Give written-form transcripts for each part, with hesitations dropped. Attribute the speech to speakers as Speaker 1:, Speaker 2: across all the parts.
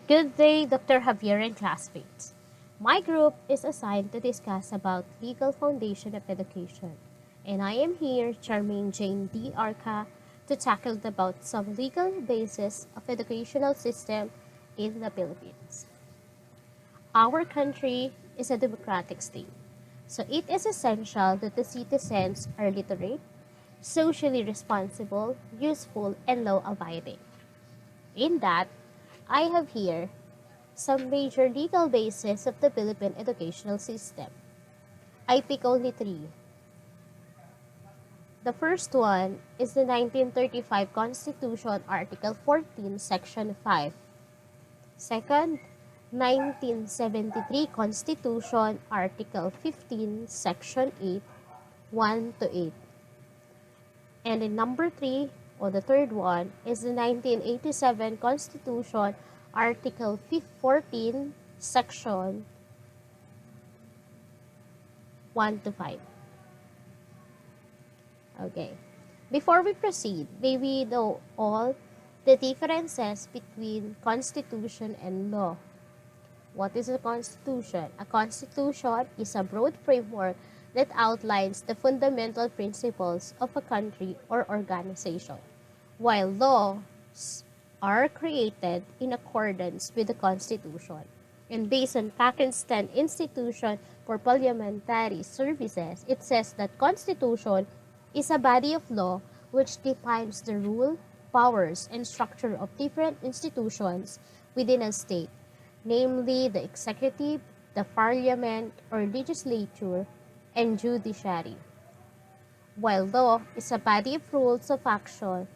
Speaker 1: Good day, Dr. Javier and classmates. My group is assigned to discuss about legal foundation of education, and I am here, Charmaine Jane D. Arca, to tackle about some legal basis of educational system in the Philippines. Our country is a democratic state, so it is essential that the citizens are literate, socially responsible, useful, and law-abiding. In that, I have here some major legal bases of the Philippine educational system. I pick only three. The first one is the 1935 Constitution, Article 14, Section 5. Second, 1973 Constitution, Article 15, Section 8, 1 to 8. And in number 3, or the third one, is the 1987 Constitution, Article 14, Section 1 to 5. Okay. Before we proceed, may we know all the differences between Constitution and law. What is a Constitution? A Constitution is a broad framework that outlines the fundamental principles of a country or organization, while laws are created in accordance with the Constitution and based on Pakistan Institution for Parliamentary Services. It says that Constitution is a body of law which defines the rule, powers, and structure of different institutions within a state, namely the executive, the parliament or legislature, and judiciary, while law is a body of rules of action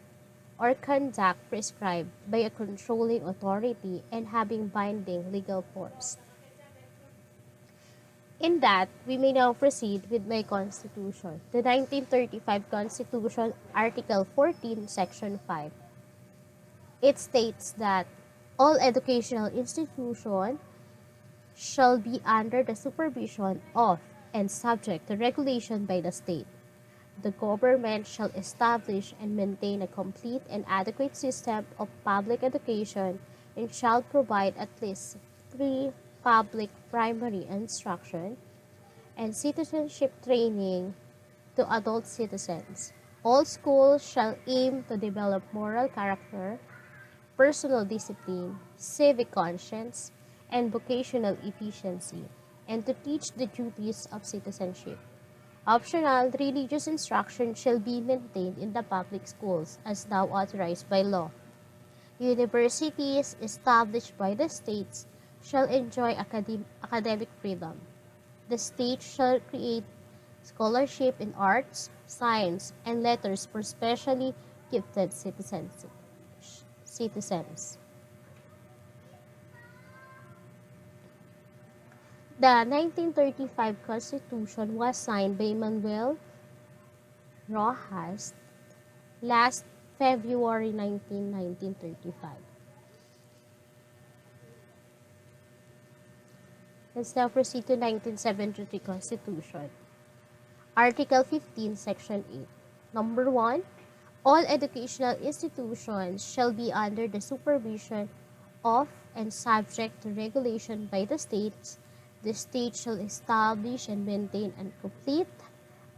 Speaker 1: or conduct prescribed by a controlling authority and having binding legal force. In that, we may now proceed with my Constitution, the 1935 Constitution, Article 14, Section 5. It states that all educational institutions shall be under the supervision of and subject to regulation by the state. The government shall establish and maintain a complete and adequate system of public education and shall provide at least 3 public primary instruction and citizenship training to adult citizens. All schools shall aim to develop moral character, personal discipline, civic conscience, and vocational efficiency, and to teach the duties of citizenship. Optional religious instruction shall be maintained in the public schools as now authorized by law. Universities established by the states shall enjoy academic freedom. The state shall create scholarship in arts, science, and letters for specially gifted citizens. The 1935 Constitution was signed by Manuel Rojas last February 19, 1935. Let's now proceed to 1973 Constitution. Article 15, Section 8. Number 1, all educational institutions shall be under the supervision of and subject to regulation by the states. The state shall establish and maintain a complete,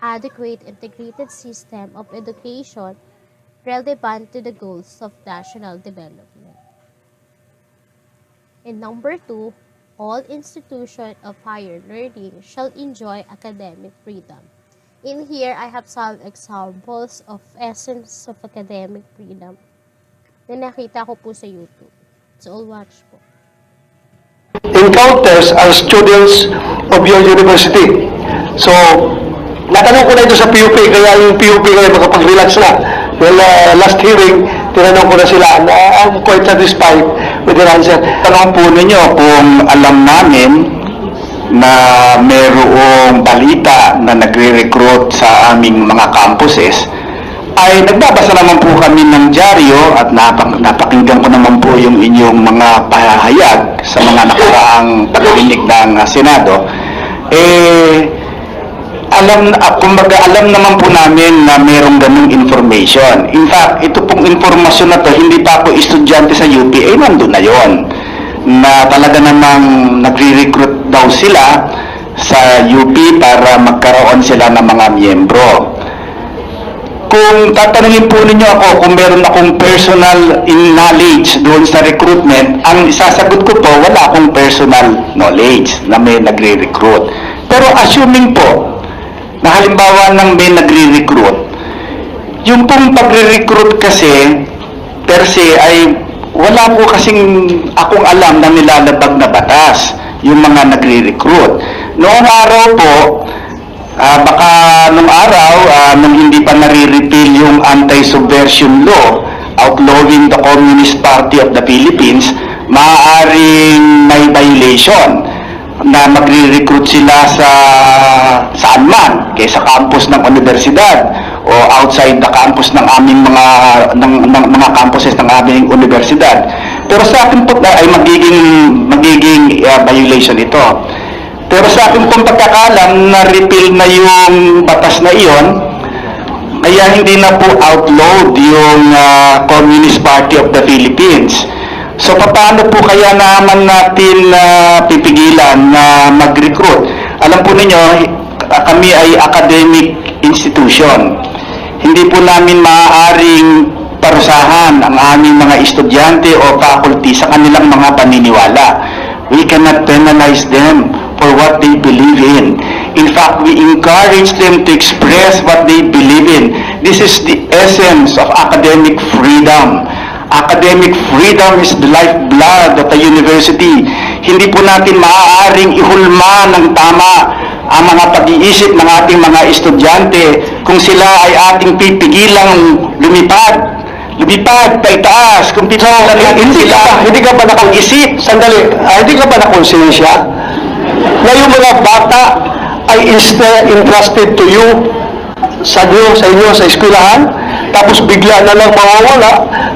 Speaker 1: adequate, integrated system of education relevant to the goals of national development. And number 2, all institutions of higher learning shall enjoy academic freedom. In here, I have some examples of essence of academic freedom na nakita ko po sa YouTube. So, all watch po.
Speaker 2: Encounters are students of your university. So, natanong ko na ito sa PUP, kaya yung PUP ngayon makapag-relax na. Well, last hearing, tinanong ko na sila, I'm quite satisfied with their answer.
Speaker 3: Tanong po ninyo kung alam namin na mayroong balita na nagre-recruit sa aming mga campuses, ay nagbabasa naman po kami ng dyaryo at napakinggan ko naman po yung inyong mga pahayag sa mga nakaraang pagdinig ng Senado. Alam naman po namin na mayroong ganung information. In fact, ito pong informasyon na to, hindi pa ako estudyante sa UP, nandun na yon. na talaga namang nagre-recruit daw sila sa UP para magkaroon sila ng mga miyembro. Kung tatanungin po ninyo ako kung meron akong personal knowledge doon sa recruitment, ang isasagot ko po, wala akong personal knowledge na may nagre-recruit. Pero assuming po, na halimbawa ng may nagre-recruit, yung pong pagre-recruit kasi, per se, ay wala po kasing akong alam na nilalabag na batas, yung mga nagre-recruit. Noong araw po, baka nung araw, nung hindi pa nare-repeal yung anti-subversion law, outlawing the Communist Party of the Philippines, maaaring may violation na magre-recruit sila sa saan man, kaya sa campus ng universidad o outside the campus ng aming mga campuses ng aming universidad. Pero sa akin po ay magiging violation ito. Pero sa akin pong pagkakalam, na-repeal na yung batas na iyon, kaya hindi na po outlawed yung Communist Party of the Philippines. So, paano po kaya naman natin pipigilan na mag-recruit? Alam po ninyo, kami ay academic institution. Hindi po namin maaaring parusahan ang aming mga estudyante o faculty sa kanilang mga paniniwala. We cannot penalize them for what they believe in. In fact, we encourage them to express what they believe in. This is the essence of academic freedom. Academic freedom is the lifeblood of the university. Hindi po natin maaaring ihulma ng tama ang mga pag-iisip ng ating mga estudyante kung sila ay ating pipigilang lumipad pa itaas, kung pipigilan natin sila,
Speaker 2: Hindi ka ba
Speaker 3: isip.
Speaker 2: Sandali, hindi ka ba nakonsensya na yung mga bata ay entrusted to you sa inyo, sa eskwelahan, tapos bigla na lang mawawala,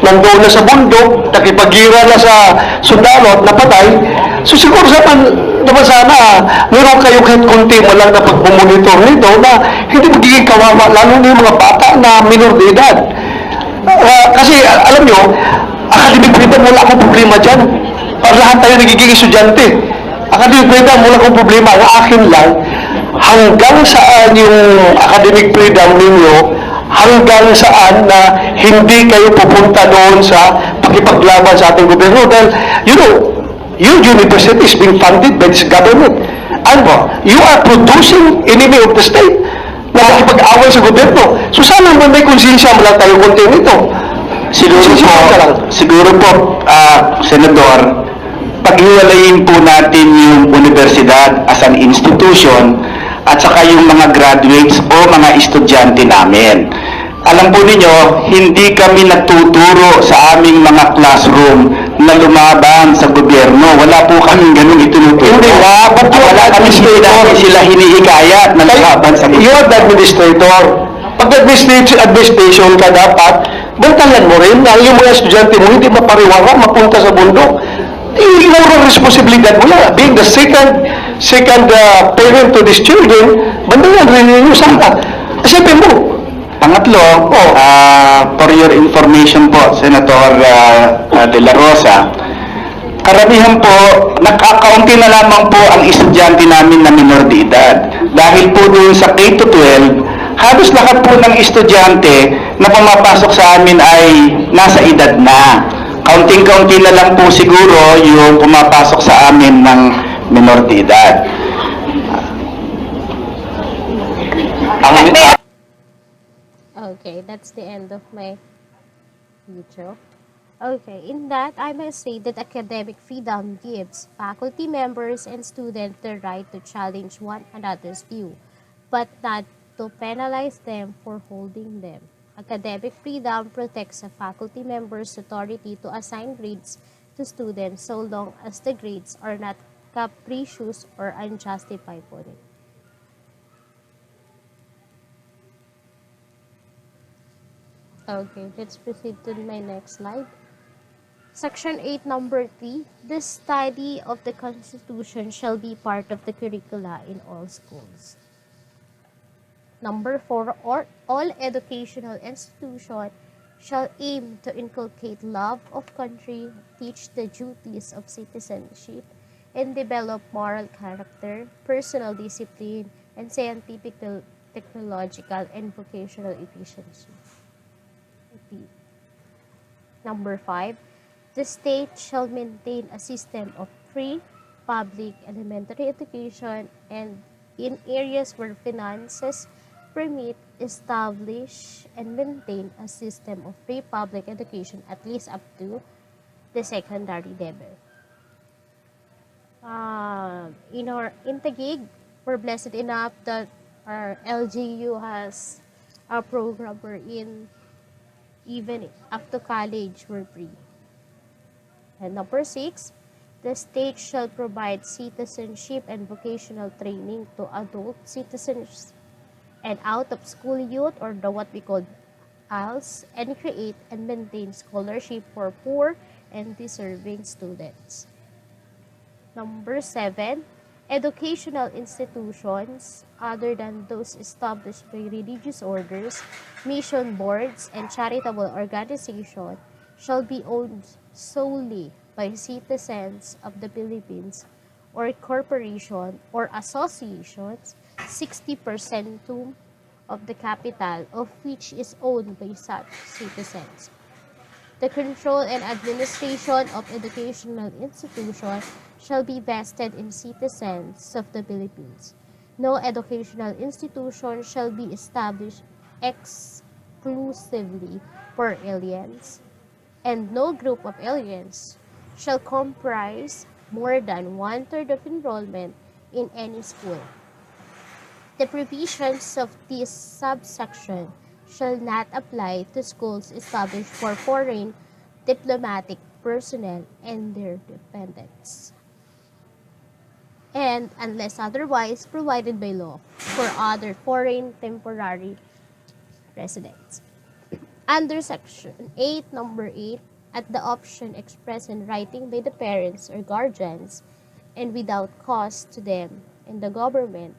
Speaker 2: nandoon na sa bundok, nakipagira na sa sundalo at napatay. So siguro naman sana, meron kayo kahit konti mo lang na pagmumonitor nito na hindi magiging kawawa, lalo na yung mga bata na minor de edad. Kasi alam nyo, academic freedom, wala akong problema dyan. Para lahat tayo nagiging estudyante. Academic freedom, wala akong problema. Ang akin lang, hanggang saan yung academic freedom ninyo, hanggang saan na hindi kayo pupunta doon sa pakipaglaban sa ating gobyerno. Dahil, your university is being funded by this government. And you are producing enemy of the state na makipag-away sa gobyerno. So sana naman may konsensya mo lang tayo konti nito.
Speaker 3: Siguro po, Senador, paghiwalayin po natin yung universidad as an institution at saka yung mga graduates o mga estudyante namin. Alam po ninyo, hindi kami natuturo sa aming mga classroom na lumaban sa gobyerno. Wala po kaming ganun itinuturo.
Speaker 2: Hindi,
Speaker 3: wala kami sila hinihikayat na lumaban sa gobyerno.
Speaker 2: You are the administrator. Pag administration ka dapat, bantayan mo rin na yung mga estudyante mo hindi mapariwara, mapunta sa bundok. Yung responsibilidad mo yan. Being the second parent to these children, bantayan rin ninyo sana. Isipin mo,
Speaker 3: Pangatlo, for your information po, Senator De La Rosa, karamihan po, nakakaunti na lamang po ang estudyante namin na minor de edad. Dahil po doon sa K-12, halos lahat po ng estudyante na pumapasok sa amin ay nasa edad na. Kaunting-kaunti na lang po siguro yung pumapasok sa amin ng minor de edad.
Speaker 1: Okay, that's the end of my video. Okay, in that, I must say that academic freedom gives faculty members and students the right to challenge one another's view, but not to penalize them for holding them. Academic freedom protects a faculty member's authority to assign grades to students so long as the grades are not capricious or unjustified for it. Okay, let's proceed to my next slide. Section 8, number 3, the study of the Constitution shall be part of the curricula in all schools. Number 4, all educational institutions shall aim to inculcate love of country, teach the duties of citizenship, and develop moral character, personal discipline, and scientific, technological, and vocational efficiency. Number 5, the state shall maintain a system of free, public, elementary education, and in areas where finances permit, establish and maintain a system of free public education at least up to the secondary level. In Taguig, we're blessed enough that our LGU has a program wherein even up to college we're free. And number 6, the state shall provide citizenship and vocational training to adult citizens and out-of-school youth, or what we call ALS, and create and maintain scholarship for poor and deserving students. Number 7, educational institutions other than those established by religious orders, mission boards, and charitable organizations shall be owned solely by citizens of the Philippines or corporation or associations, 60% of the capital of which is owned by such citizens. The control and administration of educational institutions shall be vested in citizens of the Philippines. No educational institution shall be established exclusively for aliens, and no group of aliens shall comprise more than 1/3 of enrollment in any school. The provisions of this subsection shall not apply to schools established for foreign diplomatic personnel and their dependents, and unless otherwise provided by law, for other foreign temporary residents. Under Section 8, Number 8, at the option expressed in writing by the parents or guardians, and without cost to them and the government,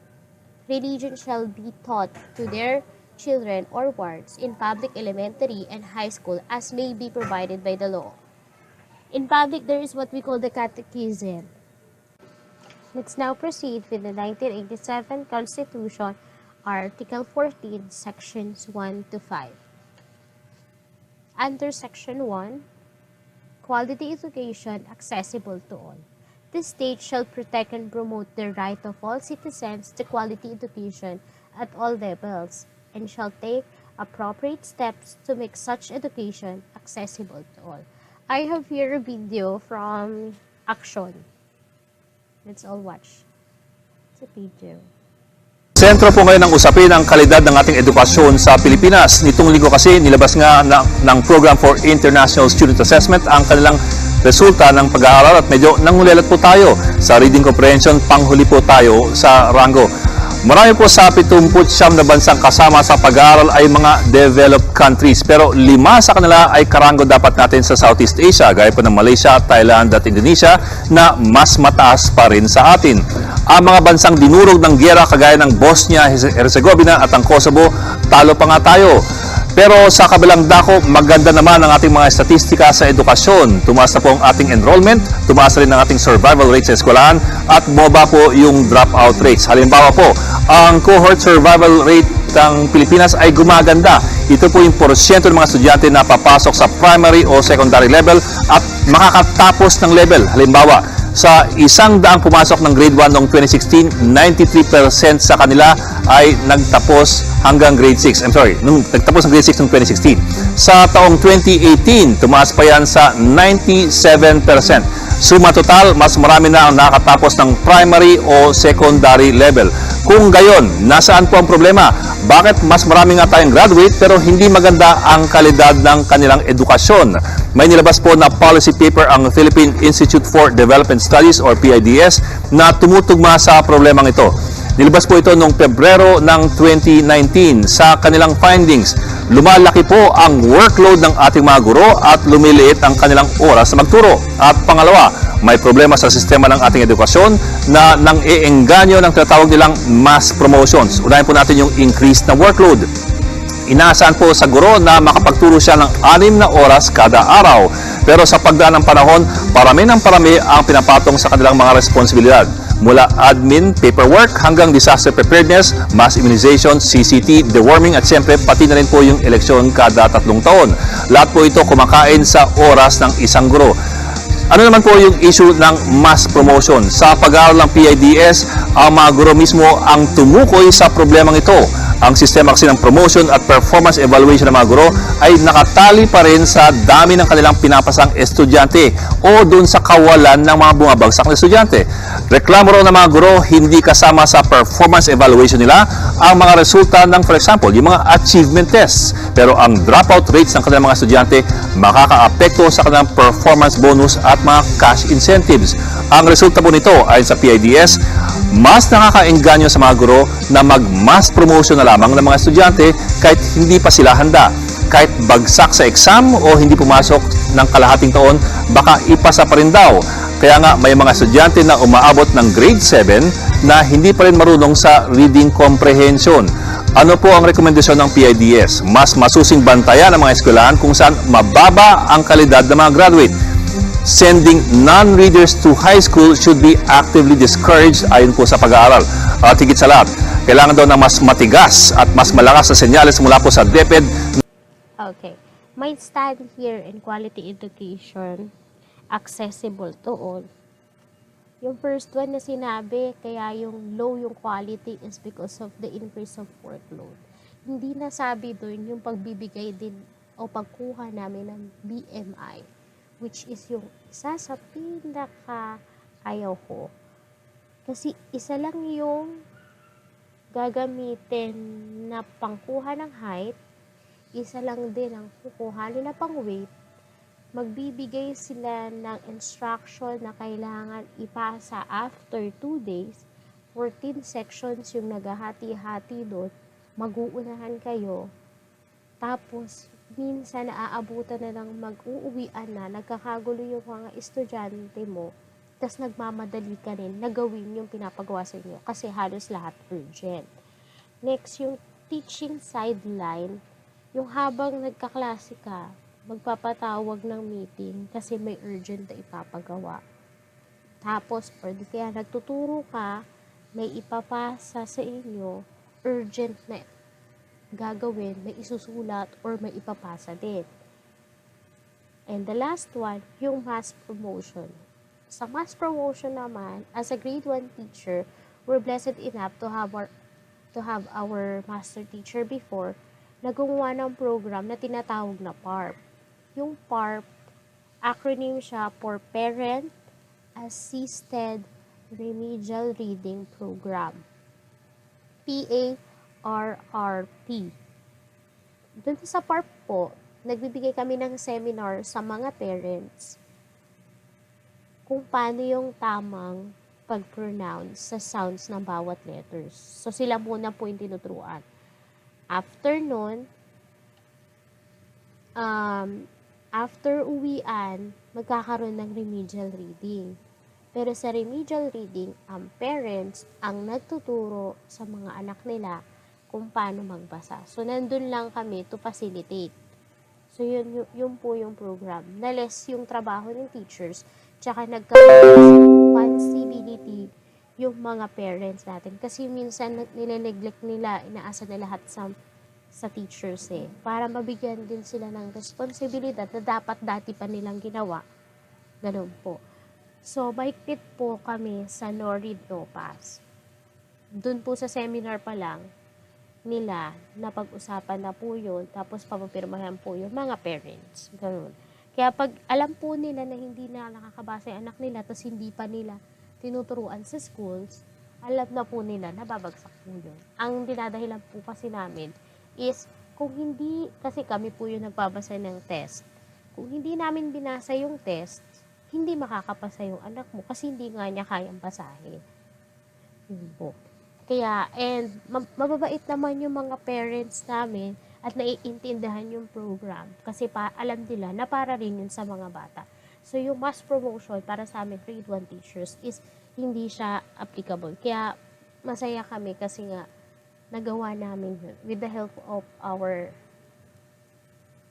Speaker 1: religion shall be taught to their children or wards in public elementary and high school as may be provided by the law. In public, there is what we call the catechism. Let's now proceed with the 1987 Constitution, Article 14, Sections 1 to 5. Under Section 1, quality education accessible to all. The state shall protect and promote the right of all citizens to quality education at all levels, and shall take appropriate steps to make such education accessible to all. I have here a video from Action. Let's all watch. It's a video.
Speaker 4: Sentro po ngayon ng usapin ang kalidad ng ating edukasyon sa Pilipinas. Nitong linggo kasi nilabas nga ng Program for International Student Assessment ang kanilang resulta ng pag-aaral at medyo nangulelat po tayo sa reading comprehension, panghuli po tayo sa rango. Marami po sa 79 na bansang kasama sa pag-aaral ay mga developed countries, pero 5 sa kanila ay karango dapat natin sa Southeast Asia, gaya po ng Malaysia, Thailand at Indonesia na mas mataas pa rin sa atin. Ang mga bansang dinurog ng giyera kagaya ng Bosnia, Herzegovina at ang Kosovo, talo pa nga tayo. Pero sa kabilang dako, maganda naman ang ating mga estatistika sa edukasyon. Tumaas na po ang ating enrollment, tumaas rin ang ating survival rates sa eskwelahan, at bumaba po yung dropout rates. Halimbawa po, ang cohort survival rate ng Pilipinas ay gumaganda. Ito po yung porsyento ng mga estudyante na papasok sa primary o secondary level at makakatapos ng level. Halimbawa, sa 100 pumasok ng grade 1 noong 2016, 93% sa kanila ay nagtapos hanggang grade 6. Nagtapos ng grade 6 noong 2016. Sa taong 2018, tumaas pa yan sa 97%. Suma total, mas marami na ang nakatapos ng primary o secondary level. Kung gayon, nasaan po ang problema? Bakit mas marami nga tayong graduate pero hindi maganda ang kalidad ng kanilang edukasyon? May nilabas po na policy paper ang Philippine Institute for Development Studies or PIDS na tumutugma sa problemang ito. Nilabas po ito noong Pebrero ng 2019. Sa kanilang findings, lumalaki po ang workload ng ating mga guro at lumiliit ang kanilang oras na magturo. At pangalawa, may problema sa sistema ng ating edukasyon na nang-iengganyo ng tinatawag nilang mass promotions. Unahin po natin yung increased na workload. Inaasahan po sa guro na makapagturo siya ng 6 na oras kada araw. Pero sa pagdaan ng panahon, parami ng parami ang pinapatong sa kanilang mga responsibilidad. Mula admin, paperwork, hanggang disaster preparedness, mass immunization, CCT, deworming at siyempre pati na rin po yung eleksyon kada 3 taon. Lahat po ito kumakain sa oras ng isang guro. Ano naman po yung issue ng mass promotion? Sa pag-aaral ng PIDS, ang mga guro mismo ang tumukoy sa problemang ito. Ang sistema kasi ng promotion at performance evaluation ng mga guro ay nakatali pa rin sa dami ng kanilang pinapasang estudyante o dun sa kawalan ng mga bumabagsak na estudyante. Reklamo raw ng mga guro, hindi kasama sa performance evaluation nila ang mga resulta ng, for example, yung mga achievement tests. Pero ang dropout rates ng kanilang mga estudyante makakaapekto sa kanilang performance bonus at mga cash incentives. Ang resulta po nito ay sa PIDS, mas nakakaengganyo sa mga guro na mag-mass promotion na lamang ng mga estudyante kahit hindi pa sila handa. Kahit bagsak sa exam o hindi pumasok ng kalahating taon, baka ipasa pa rin daw. Kaya nga may mga estudyante na umaabot ng grade 7 na hindi pa rin marunong sa reading comprehension. Ano po ang rekomendasyon ng PIDS? Mas masusing bantayan ng mga eskwelahan kung saan mababa ang kalidad ng mga graduate. Sending non-readers to high school should be actively discouraged ayon po sa pag-aaral. At higit sa lahat, kailangan daw ng mas matigas at mas malakas na senyales mula po sa DepEd.
Speaker 1: Okay. My stand here in quality education, accessible to all. Yung first one na sinabi, kaya yung low yung quality is because of the increase of workload. Hindi nasabi doon yung pagbibigay din o pagkuha namin ng BMI, which is yung isa sa pinaka ayaw ko. Kasi isa lang yung gagamitin na pangkuha ng height, isa lang din ang kukuha nila pang weight. Magbibigay sila ng instruction na kailangan ipasa after 2 days. 14 sections yung naghahati-hati doon. Mag-uunahan kayo. Tapos, minsan naaabutan na ng mag-uuwian na, nagkakagulo yung mga estudyante mo, tapos nagmamadali ka rin na gawin yung pinapagawa sa inyo kasi halos lahat urgent. Next, yung teaching sideline, yung habang nagkaklase ka, magpapatawag ng meeting kasi may urgent na ipapagawa. Tapos, or di kaya nagtuturo ka, may ipapasa sa inyo, urgent na gagawin, may isusulat or may ipapasa din. And the last one, yung mass promotion. Sa mass promotion naman, as a grade 1 teacher, we're blessed enough to have our master teacher before na gumawa ng program na tinatawag na PARP. Yung PARP, acronym siya for Parent Assisted Remedial Reading Program. PARRP. Doon sa PARP po, nagbibigay kami ng seminar sa mga parents kung paano yung tamang pag-pronounce sa sounds ng bawat letters. So, sila muna po yung tinuturuan. After nun, after uwian, magkakaroon ng remedial reading. Pero sa remedial reading, ang parents ang nagtuturo sa mga anak nila kung paano magbasa. So, nandun lang kami to facilitate. So, yun po yung program. Na-less yung trabaho ng teachers, tsaka nagka-responsibility yung mga parents natin. Kasi minsan, nile-neglect nila, inaasa na lahat sa teachers para mabigyan din sila ng responsibilidad na dapat dati pa nilang ginawa. Ganun po. So, mahigpit po kami sa no read, no pass. Doon po sa seminar pa lang nila, napag-usapan na po yun, tapos papapirmahan po yung mga parents. Ganun. Kaya pag alam po nila na hindi na nakakabasa yung anak nila, tapos hindi pa nila tinuturuan sa schools, alam na po nila na babagsak po yun. Ang dinadahilan po kasi namin is kung hindi, kasi kami po yung nagbabasa ng test. Kung hindi namin binasa yung test, hindi makakapasa yung anak mo kasi hindi nga niya kayang basahin. Yun po. Kaya, and mababait naman yung mga parents namin at naiintindihan yung program kasi alam nila na para rin yun sa mga bata. So, yung mass promotion para sa amin grade 1 teachers is hindi siya applicable. Kaya, masaya kami kasi nga nagawa namin with the help of our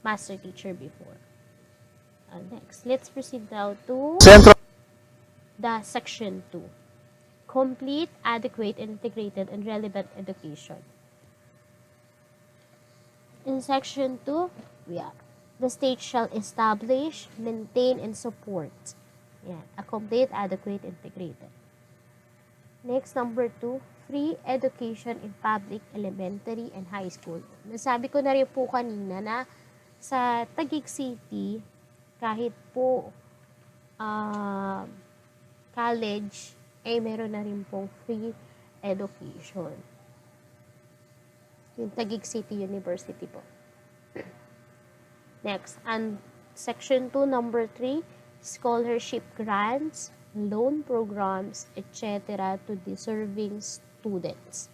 Speaker 1: master teacher before. Next, let's proceed now to
Speaker 4: Sentro
Speaker 1: the section 2. Complete, adequate, integrated, and relevant education. In section 2, the state shall establish, maintain, and support a complete, adequate, integrated. Next, number 2, free education in public, elementary, and high school. Nasabi ko na rin po kanina na sa Taguig City, kahit po college, ay meron na rin pong free education. Yung Taguig City University po. Next, and section 2, number 3, scholarship grants, loan programs, etc. to deserving students.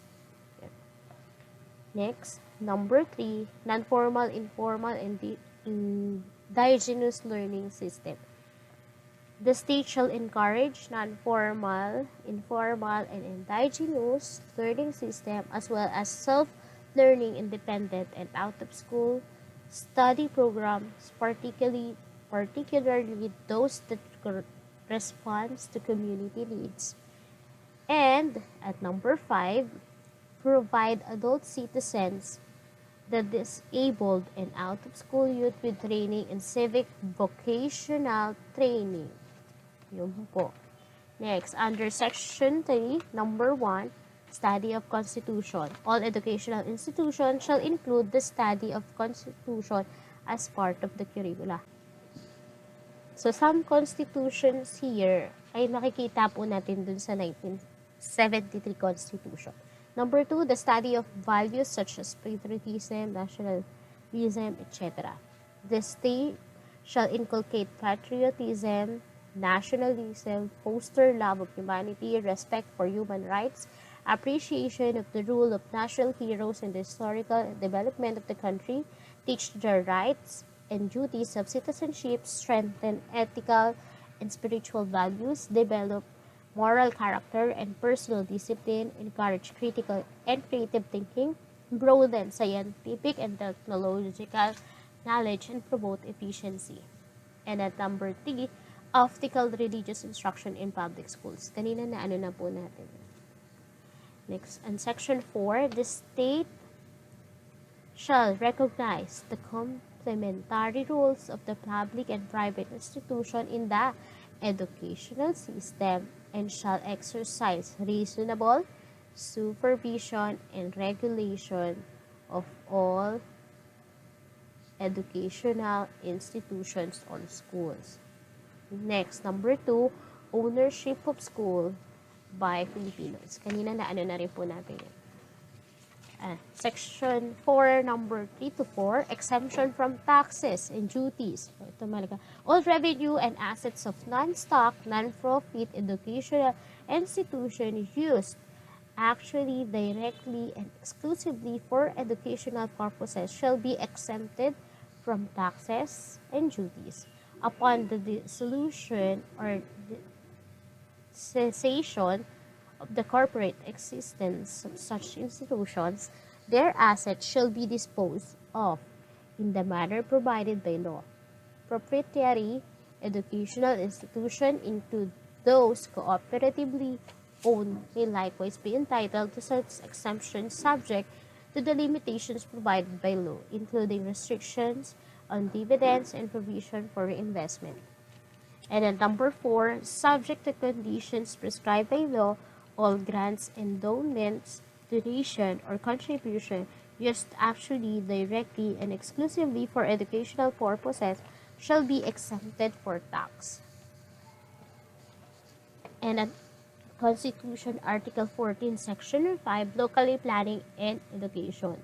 Speaker 1: Next, number 3, non-formal, informal, and indigenous learning system. The state shall encourage non-formal, informal, and indigenous learning system as well as self-learning, independent, and out-of-school study programs, particularly those that respond to community needs. And at number 5, provide adult citizens, the disabled, and out-of-school youth with training in civic vocational training. Yun po. Next, under section 3, number 1, study of Constitution. All educational institutions shall include the study of Constitution as part of the curricula. So, some constitutions here ay makikita po natin dun sa 1973 Constitution. Number 2, the study of values such as patriotism, nationalism, etc. The state shall inculcate patriotism, nationalism, foster love of humanity, respect for human rights, appreciation of the role of national heroes in the historical development of the country, teach the rights and duties of citizenship, strengthen ethical and spiritual values, develop moral character and personal discipline, encourage critical and creative thinking, broaden scientific and technological knowledge, and promote efficiency. And at number 3, optical religious instruction in public schools. Kanina na na po natin. Next, and section 4, the state shall recognize the complementary roles of the public and private institution in the educational system and shall exercise reasonable supervision and regulation of all educational institutions or schools. Next, number 2, ownership of school by Filipinos. Kanina na rin po natin yun. Section 4, number 3 to 4, exemption from taxes and duties. Ito malaga. All revenue and assets of non-stock, non-profit educational institution used actually, directly, and exclusively for educational purposes shall be exempted from taxes and duties. Upon the dissolution or cessation of the corporate existence of such institutions, their assets shall be disposed of in the manner provided by law. Proprietary educational institutions, include those cooperatively owned, may likewise be entitled to such exemptions subject to the limitations provided by law, including restrictions on dividends and provision for reinvestment. And then number 4, subject to conditions prescribed by law, all grants, endowments, donation, or contribution used actually, directly, and exclusively for educational purposes shall be exempted for tax. And at Constitution Article 14, Section 5, locally planning and education.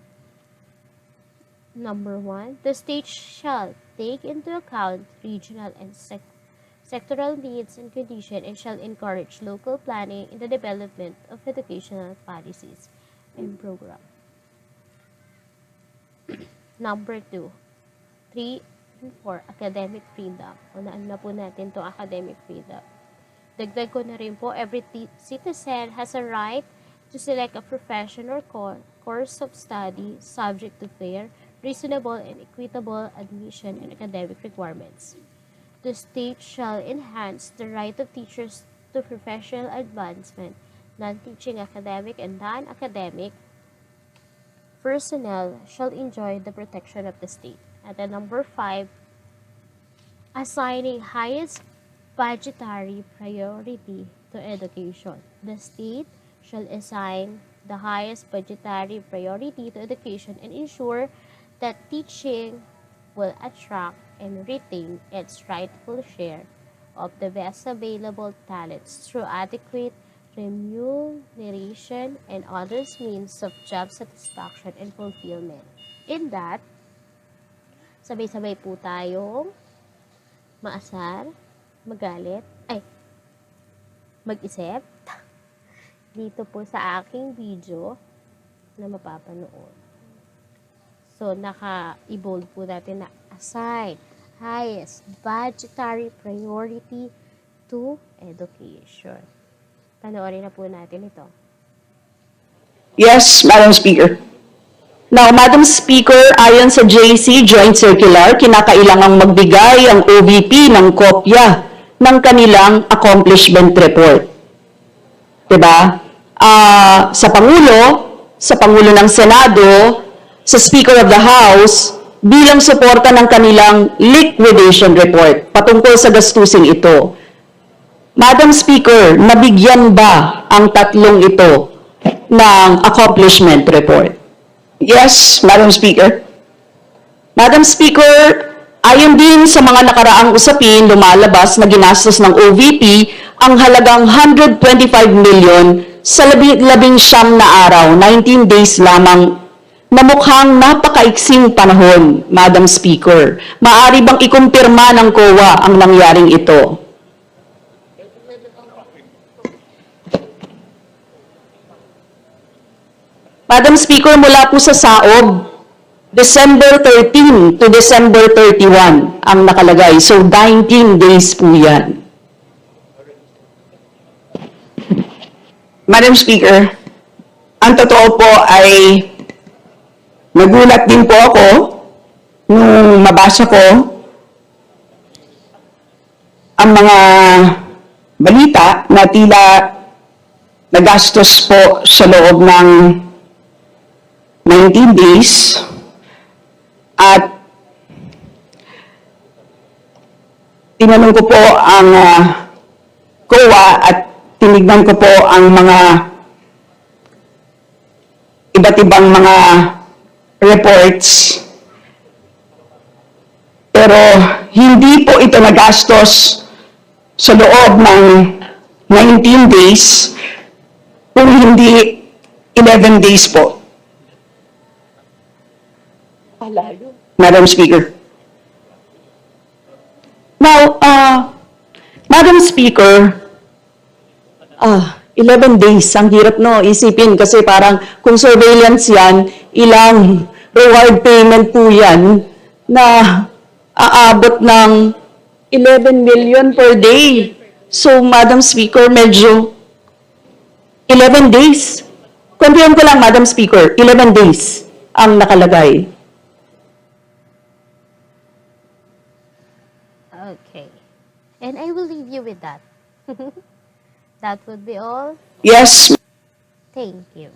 Speaker 1: Number 1, the state shall take into account regional and sectoral needs and conditions and shall encourage local planning in the development of educational policies and program. Number 2, 3 and 4, academic freedom. Unaan na po natin itong academic freedom. Dagdag ko na rin po, every citizen has a right to select a profession or course of study subject to fair, reasonable and equitable admission and academic requirements. The state shall enhance the right of teachers to professional advancement, non-teaching academic and non-academic personnel shall enjoy the protection of the state. At the number 5, assigning highest budgetary priority to education. The state shall assign the highest budgetary priority to education and ensure that teaching will attract and retain its rightful share of the best available talents through adequate remuneration and other means of job satisfaction and fulfillment. In that, sabay-sabay po tayong maasar, magalit, mag-isip dito po sa aking video na mapapanood. So, naka-i-bold po natin na assign highest budgetary priority to education. Panoorin na po natin ito.
Speaker 5: Yes, Madam Speaker. Now, Madam Speaker, ayon sa JC Joint Circular, kinakailangang magbigay ang OVP ng kopya ng kanilang accomplishment report. Diba? Sa Pangulo ng Senado, sa Speaker of the House, bilang suporta ng kanilang liquidation report patungkol sa gastusing ito. Madam Speaker, nabigyan ba ang tatlong ito ng accomplishment report?
Speaker 2: Yes, Madam Speaker.
Speaker 5: Madam Speaker, ayon din sa mga nakaraang usapin, lumalabas na ginastos ng OVP ang halagang 125 million sa 19 na araw, 19 days lamang, na mukhang napakaiksing panahon, Madam Speaker. Maaari bang ikumpirma ng COA ang nangyaring ito? Madam Speaker, mula po sa saob, December 13 to December 31 ang nakalagay. So, 19 days po yan.
Speaker 2: Madam Speaker, ang totoo po ay nagulat din po ako nung mabasa ko ang mga balita na tila nagastos po sa loob ng 19 days at tinanong ko po ang COA at tinignan ko po ang mga iba't ibang mga reports, pero hindi po ito nagastos sa loob ng 19 days kung hindi 11 days po. Madam Speaker.
Speaker 5: Now, Madam Speaker, 11 days, ang hirap no, isipin kasi parang kung surveillance yan, ilang reward payment po yan na aabot ng 11 million per day. So, Madam Speaker, medyo 11 days. Confirm ko lang, Madam Speaker, 11 days ang nakalagay.
Speaker 1: Okay. And I will leave you with that. That would be all.
Speaker 2: Yes,
Speaker 1: Thank you.